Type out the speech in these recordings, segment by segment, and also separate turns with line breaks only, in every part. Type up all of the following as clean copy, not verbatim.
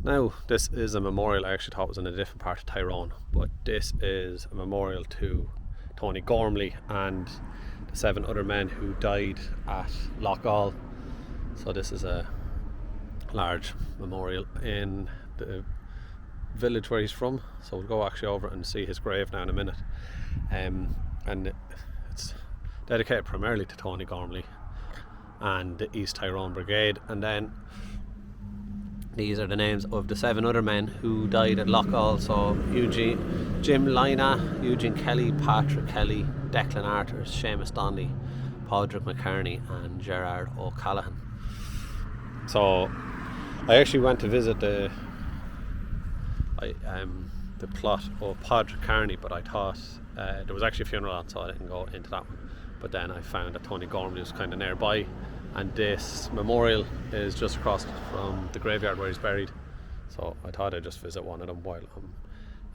Now, this is a memorial. I actually thought it was in a different part of Tyrone, but this is a memorial to Tony Gormley and the 7 other men who died at Loughgall. So this is a large memorial in the village where he's from, so we'll go actually over and see his grave now in a minute. And it's dedicated primarily to Tony Gormley and the East Tyrone Brigade, and then these are the names of the 7 other men who died at Loughgall. So Jim Lina, Eugene Kelly, Patrick Kelly, Declan Arthurs, Seamus Donnelly, Padraig McCartney and Gerard O'Callaghan. So I actually went to visit the plot of Padraig McCartney, but I thought there was actually a funeral on, so I didn't go into that one. But then I found that Tony Gormley was kind of nearby, and this memorial is just across from the graveyard where he's buried. So I thought I'd just visit one of them while I'm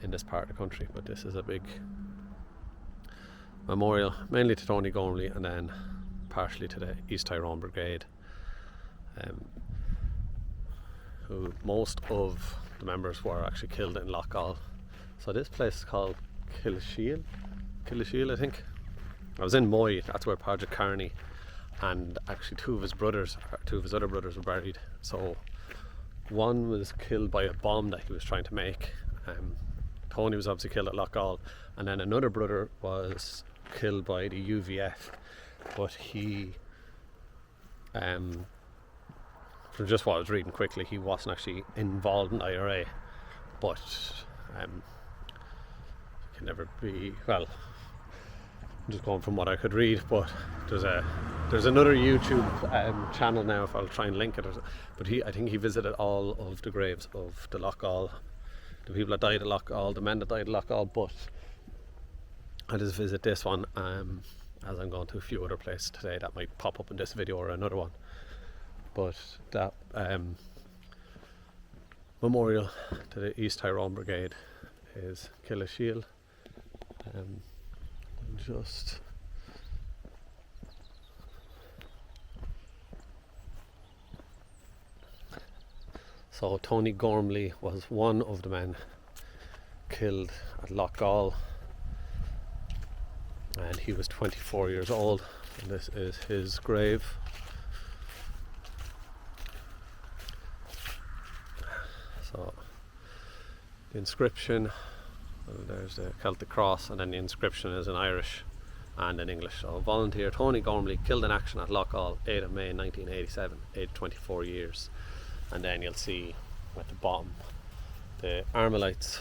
in this part of the country. But this is a big memorial, mainly to Tony Gormley and then partially to the East Tyrone Brigade, who most of the members were actually killed in Loughgall. So this place is called Killasheal, I think. I was in Moy, that's where Padraig McCartney and actually 2 of his other brothers were buried. So one was killed by a bomb that he was trying to make. Tony was obviously killed at Loughgall, and then another brother was killed by the UVF, but he from just what I was reading quickly, he wasn't actually involved in IRA, but can never be, well, I'm just going from what I could read. But there's another YouTube channel now, if I'll try and link it, but I think he visited all of the graves of the Loughgall, the people that died at Loughgall, the men that died at Loughgall. But I just visit this one as I'm going to a few other places today that might pop up in this video or another one. But that memorial to the East Tyrone Brigade is Killasheal. So Tony Gormley was one of the men killed at Loughgall, and he was 24 years old, and this is his grave. So the inscription, there's the Celtic cross, and then the inscription is in Irish and in English. So volunteer Tony Gormley killed in action at Loughgall, 8th of May 1987, aged 24 years. And then you'll see at the bottom the Armalites.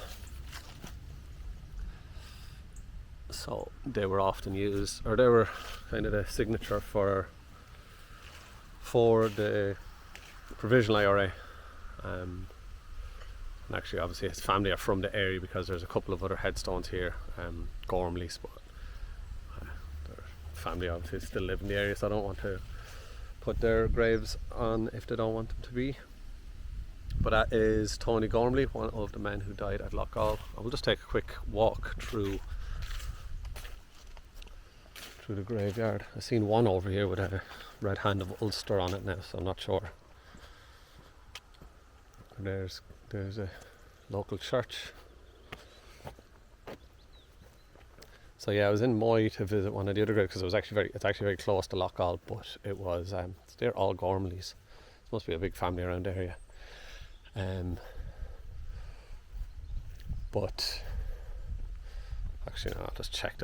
So they were often used, or they were kind of the signature for the provisional IRA. And actually, obviously, his family are from the area because there's a couple of other headstones here, Gormley's, but their family obviously still live in the area, so I don't want to put their graves on if they don't want them to be. But that is Tony Gormley, one of the men who died at Loughgall. I will just take a quick walk through the graveyard. I've seen one over here with a red hand of Ulster on it now, so I'm not sure. There's a local church. So yeah, I was in Moy to visit one of the other graves because it's actually very close to Loughgall, but it was they're all Gormleys. It must be a big family around the area. But actually, no, I'll just check